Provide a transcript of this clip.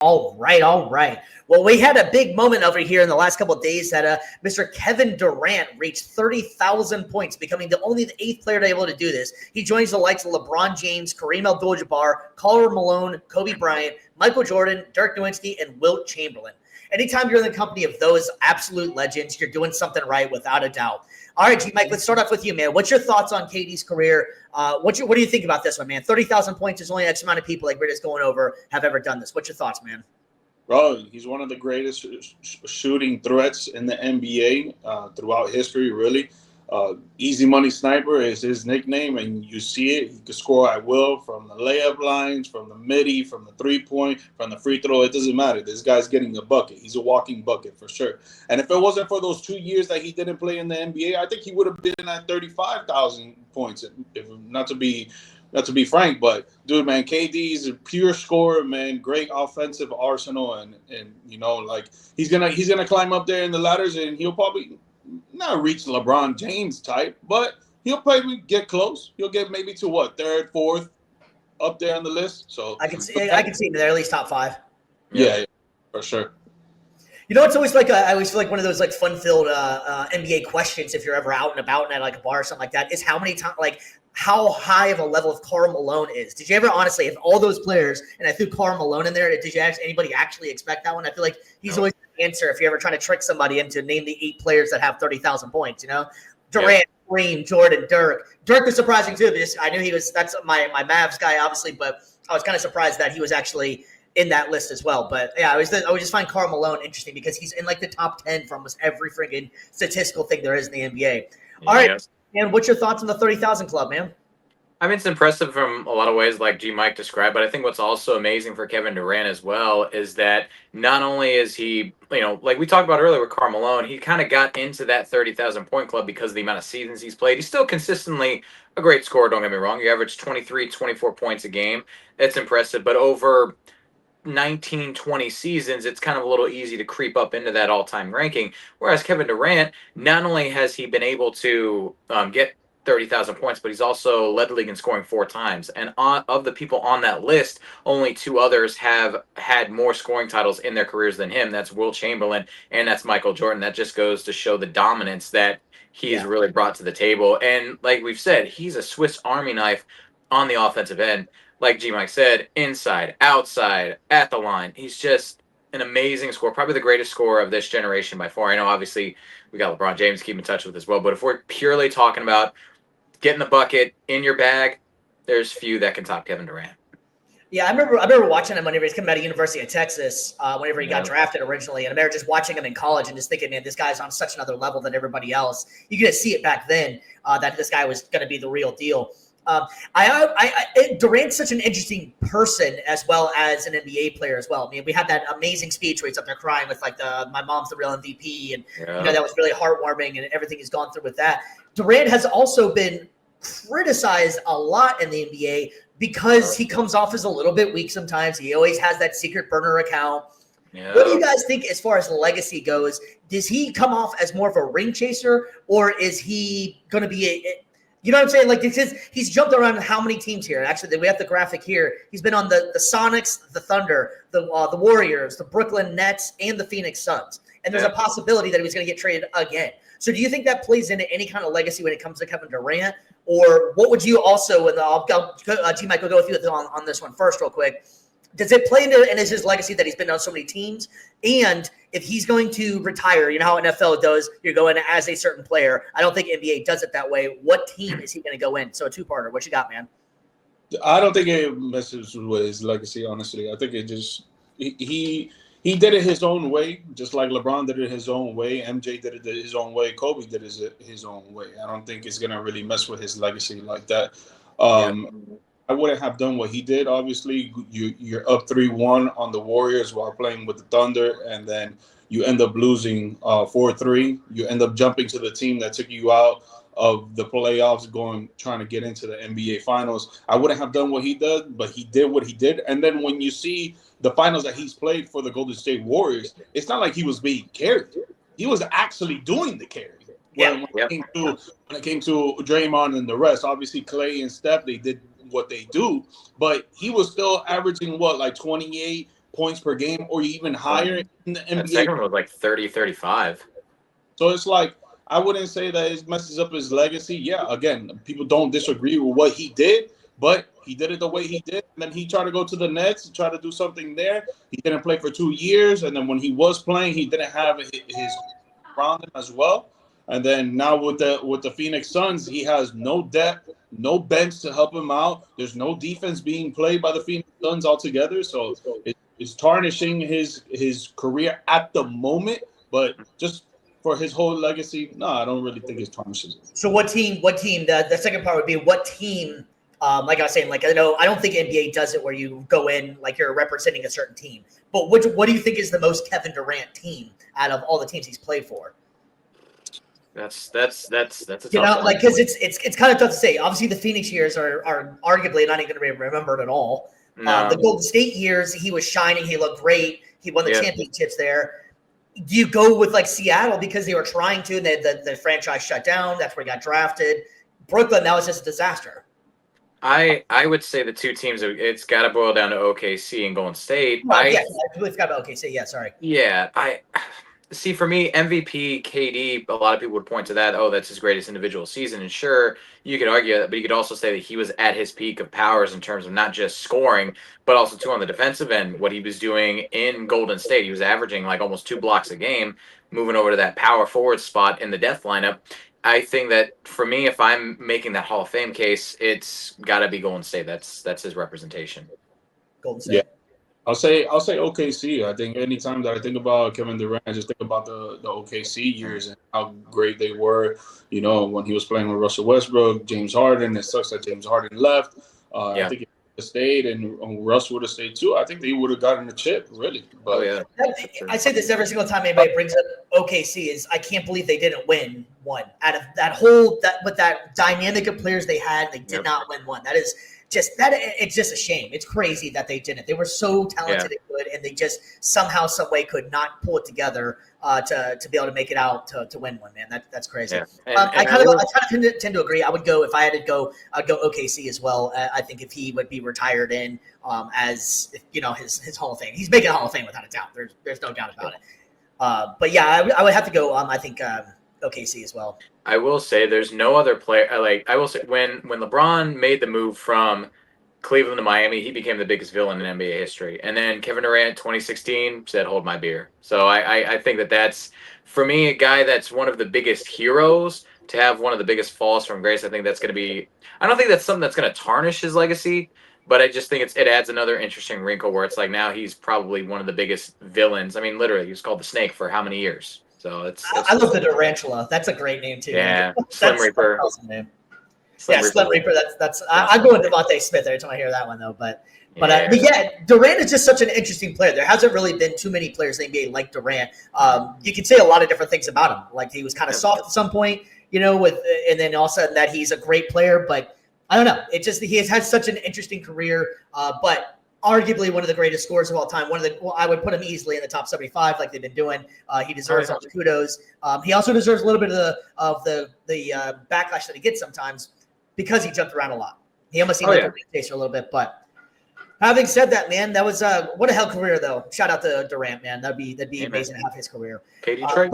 All right, all right. Well, we had a big moment over here in the last couple of days that Mr. Kevin Durant reached 30,000 points, becoming the 8th player to be able to do this. He joins the likes of LeBron James, Kareem Abdul-Jabbar, Karl Malone, Kobe Bryant, Michael Jordan, Dirk Nowitzki, and Wilt Chamberlain. Anytime you're in the company of those absolute legends, you're doing something right without a doubt. All right, G. Mike, let's start off with you, man. What's your thoughts on KD's career? What do you think about this one, man? 30,000 points is only X amount of people, like we're just going over, have ever done this. What's your thoughts, man? Bro, he's one of the greatest shooting threats in the NBA throughout history, really. Easy Money Sniper is his nickname, and you see it. He can score at will from the layup lines, from the midi, from the three-point, from the free throw. It doesn't matter. This guy's getting a bucket. He's a walking bucket for sure. And if it wasn't for those 2 years that he didn't play in the NBA, I think he would have been at 35,000 points, if not to be frank. But dude, man, KD's a pure scorer, man. Great offensive arsenal, and you know, like he's gonna climb up there in the ladders, and he'll probably not reach LeBron James type, but he'll probably get close. He'll get maybe to what, 3rd, 4th, up there on the list. So I can see him there, at least top 5. Yeah, for sure. You know, it's always like I always feel like one of those like fun-filled NBA questions if you're ever out and about and at like a bar or something like that is how many times, like how high of a level of Karl Malone is. Did you ever honestly, if all those players, and I threw Karl Malone in there, did you anybody actually expect that one? I feel like he's always the answer if you're ever trying to trick somebody into name the 8 players that have 30,000 points, you know? Durant, Kareem, Jordan, Dirk. Dirk was surprising too, because I knew that's my Mavs guy, obviously, but I was kind of surprised that he was actually in that list as well. But yeah, I would just find Karl Malone interesting because he's in like the top 10 for almost every friggin' statistical thing there is in the NBA. All right. And what's your thoughts on the 30,000 club, man? I mean, it's impressive from a lot of ways, like G. Mike described, but I think what's also amazing for Kevin Durant as well is that not only is he, you know, like we talked about earlier with Karl Malone, he kind of got into that 30,000 point club because of the amount of seasons he's played. He's still consistently a great scorer, don't get me wrong. He averaged 23, 24 points a game. It's impressive, but over 19, 20 seasons, it's kind of a little easy to creep up into that all-time ranking. Whereas Kevin Durant, not only has he been able to get 30,000 points, but he's also led the league in scoring 4 times. And of the people on that list, only 2 others have had more scoring titles in their careers than him. That's Wilt Chamberlain and that's Michael Jordan. That just goes to show the dominance that he has really brought to the table. And like we've said, he's a Swiss Army knife on the offensive end. Like G. Mike said, inside, outside, at the line. He's just an amazing scorer, probably the greatest scorer of this generation by far. I know, obviously, we got LeBron James to keep in touch with as well. But if we're purely talking about getting the bucket in your bag, there's few that can top Kevin Durant. Yeah, I remember watching him whenever he's coming out of University of Texas, whenever he got drafted originally. And I remember just watching him in college and just thinking, man, this guy's on such another level than everybody else. You could see it back then that this guy was going to be the real deal. Durant's such an interesting person as well as an NBA player as well. I mean, we had that amazing speech where he's up there crying with like my mom's the real MVP, and you know that was really heartwarming and everything he's gone through with that. Durant has also been criticized a lot in the NBA because he comes off as a little bit weak sometimes. He always has that secret burner account. Yeah. What do you guys think as far as legacy goes? Does he come off as more of a ring chaser, or is he going to be you know what I'm saying? Like he's jumped around how many teams here? Actually, we have the graphic here. He's been on the Sonics, the Thunder, the Warriors, the Brooklyn Nets, and the Phoenix Suns. And there's a possibility that he was going to get traded again. So do you think that plays into any kind of legacy when it comes to Kevin Durant? Or what would you also, and I'll go, T-Mike, we'll go with you on this one first real quick. Does it play into his legacy that he's been on so many teams? And if he's going to retire, you know how NFL does, you're going as a certain player. I don't think NBA does it that way. What team is he going to go in? So a 2-parter. What you got, man? I don't think it messes with his legacy, honestly. I think it just he did it his own way, just like LeBron did it his own way. MJ did it his own way. Kobe did it his own way. I don't think it's going to really mess with his legacy like that. I wouldn't have done what he did. Obviously, you're up 3-1 on the Warriors while playing with the Thunder, and then you end up losing 4-3. You end up jumping to the team that took you out of the playoffs, trying to get into the NBA Finals. I wouldn't have done what he did, but he did what he did. And then when you see the finals that he's played for the Golden State Warriors, it's not like he was being carried. He was actually doing the carry. When it came to Draymond and the rest, obviously Clay and Steph, they did what they do, but he was still averaging like 28, points per game or even higher in the NBA. That second one was like 30, 35. So it's like, I wouldn't say that it messes up his legacy. Yeah, again, people don't disagree with what he did, but he did it the way he did. And then he tried to go to the Nets and try to do something there. He didn't play for 2 years. And then when he was playing, he didn't have his around him as well. And then now with the Phoenix Suns, he has no depth, no bench to help him out. There's no defense being played by the Phoenix Suns altogether. So it's tarnishing his career at the moment. But just for his whole legacy, no, I don't really think it's tarnishes it. So what team, the second part would be what team, like I was saying, like I don't think NBA does it where you go in like you're representing a certain team. But what do you think is the most Kevin Durant team out of all the teams he's played for? That's a tough one. Like because it's kind of tough to say. Obviously, the Phoenix years are arguably not even going to be remembered at all. No. The Golden State years, he was shining. He looked great. He won the championships there. Do you go with like Seattle because they were trying to? The franchise shut down. That's where he got drafted. Brooklyn, that was just a disaster. I would say the two teams, it's got to boil down to OKC and Golden State. Well, I completely forgot about OKC. Yeah, sorry. Yeah, see, for me, MVP, KD, a lot of people would point to that. Oh, that's his greatest individual season. And sure, you could argue that, but you could also say that he was at his peak of powers in terms of not just scoring, but also, too, on the defensive end, what he was doing in Golden State. He was averaging like almost 2 blocks a game, moving over to that power forward spot in the death lineup. I think that, for me, if I'm making that Hall of Fame case, it's got to be Golden State. That's his representation. Golden State. Yeah. I'll say OKC. I think anytime that I think about Kevin Durant, I just think about the OKC years and how great they were. You know, when he was playing with Russell Westbrook, James Harden. It sucks that James Harden left. I think if he stayed and Russ would have stayed too, I think they would have gotten the chip, really. But I say this every single time anybody brings up OKC is I can't believe they didn't win one out of that dynamic of players they had. They did not win one. It's just a shame. It's crazy that they didn't. They were so talented and good, and they just somehow, some way could not pull it together to be able to make it out to win one. Man, that's crazy. Yeah. I kind of tend to agree. I would go if I had to go. I'd go OKC as well. I think if he would be retired in as his Hall of Fame, he's making a Hall of Fame without a doubt. There's no doubt about it. But yeah, I would have to go. I think OKC as well. I will say there's no other player. I will say when LeBron made the move from Cleveland to Miami, he became the biggest villain in NBA history. And then Kevin Durant, 2016, said, "Hold my beer." So I think that's, for me, a guy that's one of the biggest heroes to have one of the biggest falls from grace. I think that's going to be. I don't think that's something that's going to tarnish his legacy, but I just think it adds another interesting wrinkle where it's like now he's probably one of the biggest villains. I mean, literally, he was called the Snake for how many years? So I love the Tarantula. That's a great name too. Yeah, Slim Reaper. Awesome name. Slim Reaper. That's. I go with Devontae Smith every time I hear that one though. But Durant is just such an interesting player. There hasn't really been too many players in the NBA like Durant. You can say a lot of different things about him. Like he was kind of soft at some point, and then all of a sudden that he's a great player. But I don't know. It just he has had such an interesting career. But arguably one of the greatest scorers of all time. I would put him easily in the top 75, like they've been doing. He deserves all the kudos. He also deserves a little bit of the backlash that he gets sometimes because he jumped around a lot. He almost seemed like a chaser a little bit. But having said that, man, that was what a hell career though. Shout out to Durant, man. That'd be amazing to have his career. KD trade.